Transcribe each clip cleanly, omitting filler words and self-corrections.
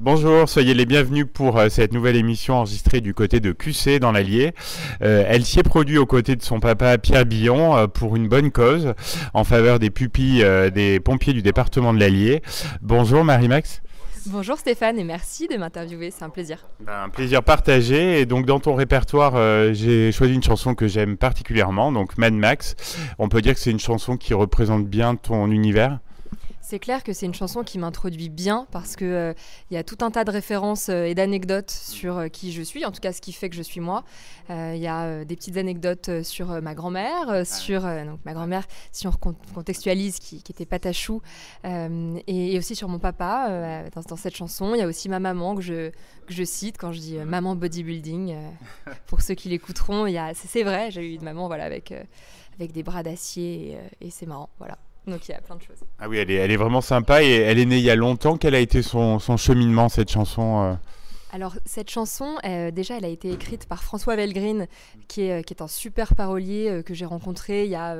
Bonjour, soyez les bienvenus pour cette nouvelle émission enregistrée du côté de QC dans l'Allier. Elle s'y est produite aux côtés de son papa Pierre Billon pour une bonne cause en faveur des pupilles des pompiers du département de l'Allier. Bonjour Marie-Max. Bonjour Stéphane et merci de m'interviewer, c'est un plaisir. Un plaisir partagé. Et donc dans ton répertoire, j'ai choisi une chanson que j'aime particulièrement, donc Mad Max. On peut dire que c'est une chanson qui représente bien ton univers. C'est clair que c'est une chanson qui m'introduit bien parce que y a tout un tas de références et d'anecdotes sur qui je suis, en tout cas ce qui fait que je suis moi. Il y a des petites anecdotes sur ma grand-mère, donc ma grand-mère, si on contextualise, qui était patachou, et aussi sur mon papa dans cette chanson. Il y a aussi ma maman que je cite quand je dis maman bodybuilding. Pour ceux qui l'écouteront, c'est vrai, j'ai eu une maman voilà, avec des bras d'acier et c'est marrant, voilà. Donc il y a plein de choses. Ah oui, elle est vraiment sympa et elle est née il y a longtemps. Quel a été son cheminement, cette chanson Alors cette chanson, déjà elle a été écrite par François Velgreen, qui est un super parolier que j'ai rencontré il y a,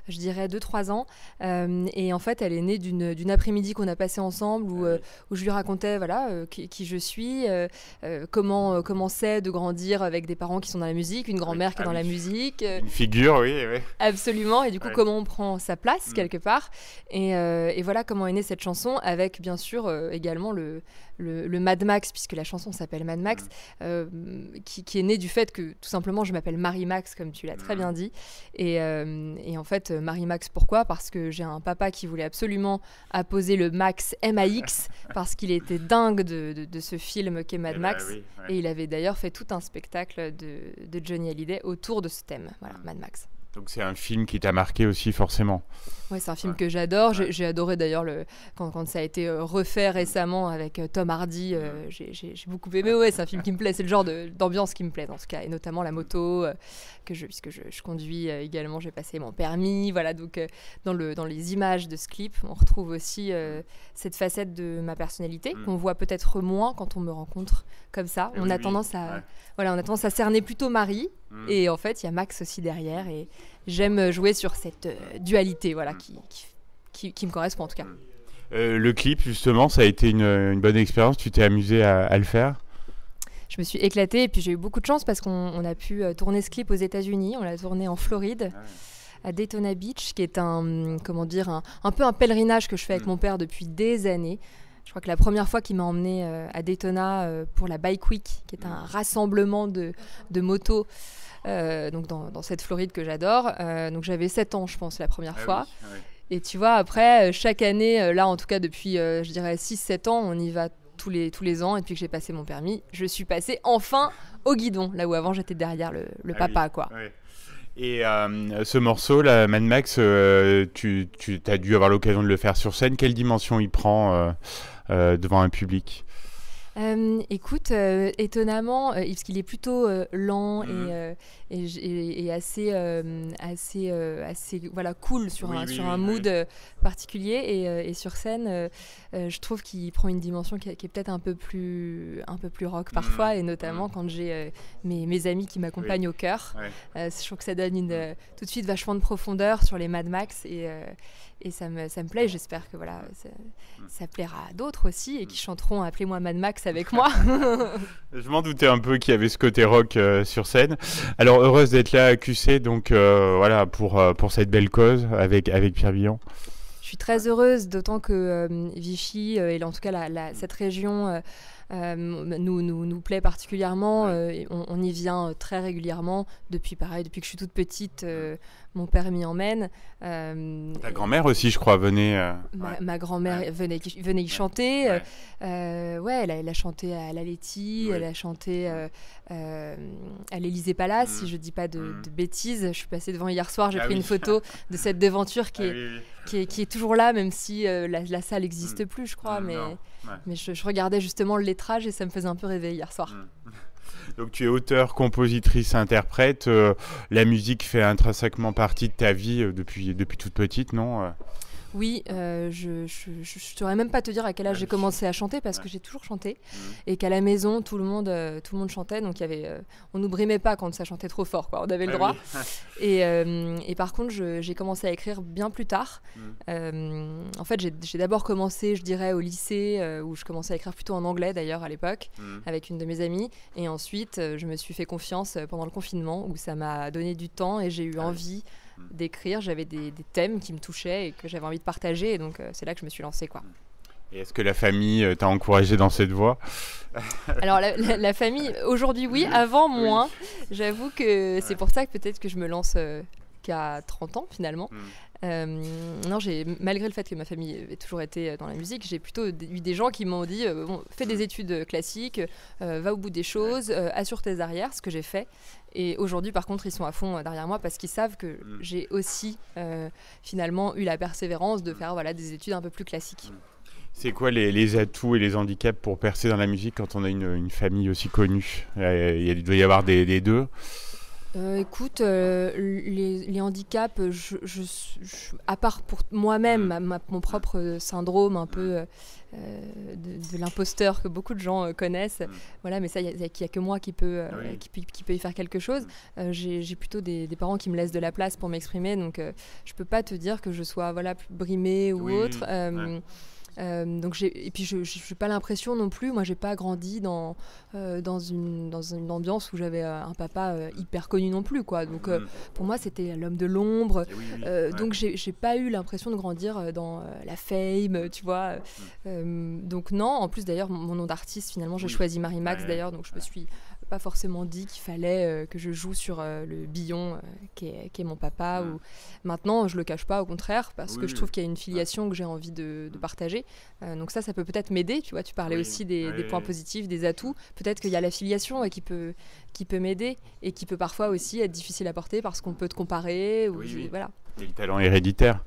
je dirais, 2-3 ans. Et en fait elle est née d'une après-midi qu'on a passé ensemble où je lui racontais voilà, qui je suis, comment c'est de grandir avec des parents qui sont dans la musique, une grand-mère qui est dans la musique. Une figure, oui. Absolument, et du coup comment on prend sa place quelque part. Et voilà comment est née cette chanson, avec bien sûr également le Mad Max, puisque la chanson s'appelle Mad Max, qui est né du fait que tout simplement je m'appelle Marie-Max, comme tu l'as très bien dit. Et en fait, Marie-Max, pourquoi ? Parce que j'ai un papa qui voulait absolument apposer le Max MAX, parce qu'il était dingue de ce film qu'est Mad Max. Et il avait d'ailleurs fait tout un spectacle de Johnny Hallyday autour de ce thème, voilà, Mad Max. Donc c'est un film qui t'a marqué aussi forcément. Ouais, c'est un film que j'adore. J'ai adoré d'ailleurs quand ça a été refait récemment avec Tom Hardy. J'ai beaucoup aimé. Ouais, c'est un film qui me plaît. C'est le genre d'ambiance qui me plaît dans ce cas. Et notamment la moto, puisque je conduis également. J'ai passé mon permis. Voilà, donc dans les images de ce clip, on retrouve aussi cette facette de ma personnalité qu'on voit peut-être moins quand on me rencontre comme ça. On a tendance à cerner plutôt Marie. Et en fait, il y a Max aussi derrière. Et j'aime jouer sur cette dualité, voilà, qui me correspond en tout cas. Le clip, justement, ça a été une bonne expérience. Tu t'es amusé à le faire ? Je me suis éclatée et puis j'ai eu beaucoup de chance parce qu'on a pu tourner ce clip aux États-Unis. On l'a tourné en Floride, à Daytona Beach, qui est un peu un pèlerinage que je fais avec mon père depuis des années. Je crois que la première fois qu'il m'a emmené à Daytona pour la Bike Week, qui est un rassemblement de motos, donc dans cette Floride que j'adore. Donc j'avais 7 ans, je pense, la première fois. Oui. Et tu vois, après, chaque année, là en tout cas depuis, je dirais 6-7 ans, on y va tous les ans. Et depuis que j'ai passé mon permis, je suis passée enfin au guidon, là où avant j'étais derrière le papa, quoi. Oui. Et ce morceau, là, Mad Max, tu as dû avoir l'occasion de le faire sur scène. Quelle dimension il prend devant un public ? Écoute, étonnamment, parce qu'il est plutôt lent et assez voilà, cool sur un mood particulier, et sur scène, je trouve qu'il prend une dimension qui est peut-être un peu plus rock parfois, et notamment quand j'ai mes amis qui m'accompagnent au chœur. Je trouve que ça donne tout de suite vachement de profondeur sur les Mad Max, et ça me plaît. J'espère que voilà, ça plaira à d'autres aussi et qui chanteront Appelez-moi Mad Max avec moi. Je m'en doutais un peu qu'il y avait ce côté rock sur scène. Alors, heureuse d'être là à QC, donc voilà, pour cette belle cause avec Pierre Billon. Je suis très heureuse, d'autant que Vichy, et en tout cas cette région nous plaît particulièrement. On y vient très régulièrement depuis que je suis toute petite. Mon père m'y emmène. Ta grand-mère aussi, je crois, venait... Ma grand-mère venait y chanter. Elle a chanté à la Letty, elle a chanté à l'Élysée Palace, si je ne dis pas de bêtises. Je suis passée devant hier soir, j'ai pris une photo de cette devanture qui est toujours là, même si la salle n'existe plus, je crois. Mais je regardais justement le lettrage et ça me faisait un peu rêver hier soir. Donc tu es auteur, compositrice, interprète. La musique fait intrinsèquement partie de ta vie depuis toute petite, non ? Oui, je saurais même pas te dire à quel âge j'ai commencé à chanter parce que j'ai toujours chanté et qu'à la maison tout le monde chantait, donc on nous brimait pas quand ça chantait trop fort, quoi. On avait le droit. Oui. Et par contre j'ai commencé à écrire bien plus tard. En fait j'ai d'abord commencé, je dirais, au lycée où je commençais à écrire plutôt en anglais d'ailleurs à l'époque avec une de mes amies, et ensuite je me suis fait confiance pendant le confinement où ça m'a donné du temps et j'ai eu envie d'écrire. J'avais des thèmes qui me touchaient et que j'avais envie de partager, et donc c'est là que je me suis lancée, quoi. Et est-ce que la famille t'a encouragé dans cette voie? Alors la famille, aujourd'hui oui, avant moins. J'avoue que c'est pour ça que peut-être que je me lance qu'à 30 ans finalement. Non, malgré le fait que ma famille ait toujours été dans la musique, j'ai plutôt eu des gens qui m'ont dit fais des études classiques, va au bout des choses, assure tes arrières, ce que j'ai fait. Et aujourd'hui, par contre, ils sont à fond derrière moi parce qu'ils savent que j'ai aussi finalement eu la persévérance de faire des études un peu plus classiques. C'est quoi les atouts et les handicaps pour percer dans la musique quand on a une famille aussi connue? Il doit y avoir des deux. Écoute, les handicaps, à part pour moi-même, mon propre syndrome un peu de l'imposteur que beaucoup de gens connaissent, voilà, mais ça, il n'y a que moi qui peut y faire quelque chose. J'ai plutôt des parents qui me laissent de la place pour m'exprimer, donc je ne peux pas te dire que je sois plus brimée ou autre. Donc et puis je n'ai pas l'impression non plus, moi j'ai pas grandi dans une ambiance où j'avais un papa hyper connu non plus, quoi. Donc pour moi c'était l'homme de l'ombre, donc j'ai pas eu l'impression de grandir dans la fame, tu vois. Donc non, en plus d'ailleurs mon nom d'artiste finalement j'ai choisi Marie Max d'ailleurs, donc je me suis pas forcément dit qu'il fallait que je joue sur le Billon qui est mon papa. Ou... Maintenant, je le cache pas, au contraire, parce que je trouve qu'il y a une filiation que j'ai envie de partager. Donc ça peut peut-être m'aider. Tu vois, tu parlais aussi des points positifs, des atouts. Peut-être qu'il y a la filiation qui peut m'aider et qui peut parfois aussi être difficile à porter parce qu'on peut te comparer. Ou voilà. Et le talent héréditaire.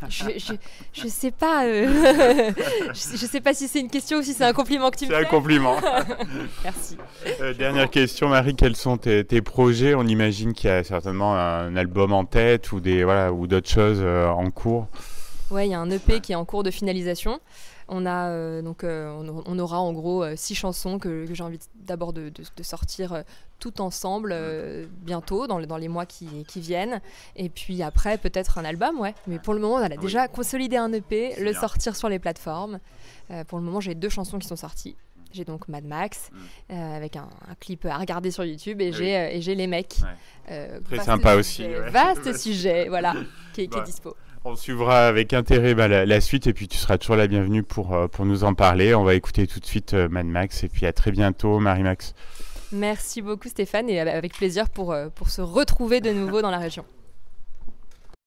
Je sais pas. Je sais pas si c'est une question ou si c'est un compliment que tu me fais. C'est un compliment. Merci. Dernière question, Marie, quels sont tes projets? On imagine qu'il y a certainement un album en tête ou d'autres choses en cours. Ouais, il y a un EP qui est en cours de finalisation. On a on aura en gros 6 chansons que j'ai envie d'abord de sortir tout ensemble bientôt dans les mois qui viennent, et puis après peut-être un album, mais pour le moment on a déjà consolidé un EP, sortir sur les plateformes. Pour le moment j'ai 2 chansons qui sont sorties. J'ai donc Mad Max avec un clip à regarder sur YouTube, et j'ai Les Mecs. Très sympa aussi. Vaste sujet, voilà, qui est dispo. On suivra avec intérêt la suite, et puis tu seras toujours la bienvenue pour nous en parler. On va écouter tout de suite Mad Max, et puis à très bientôt, Marie-Max. Merci beaucoup Stéphane, et avec plaisir pour se retrouver de nouveau dans la région.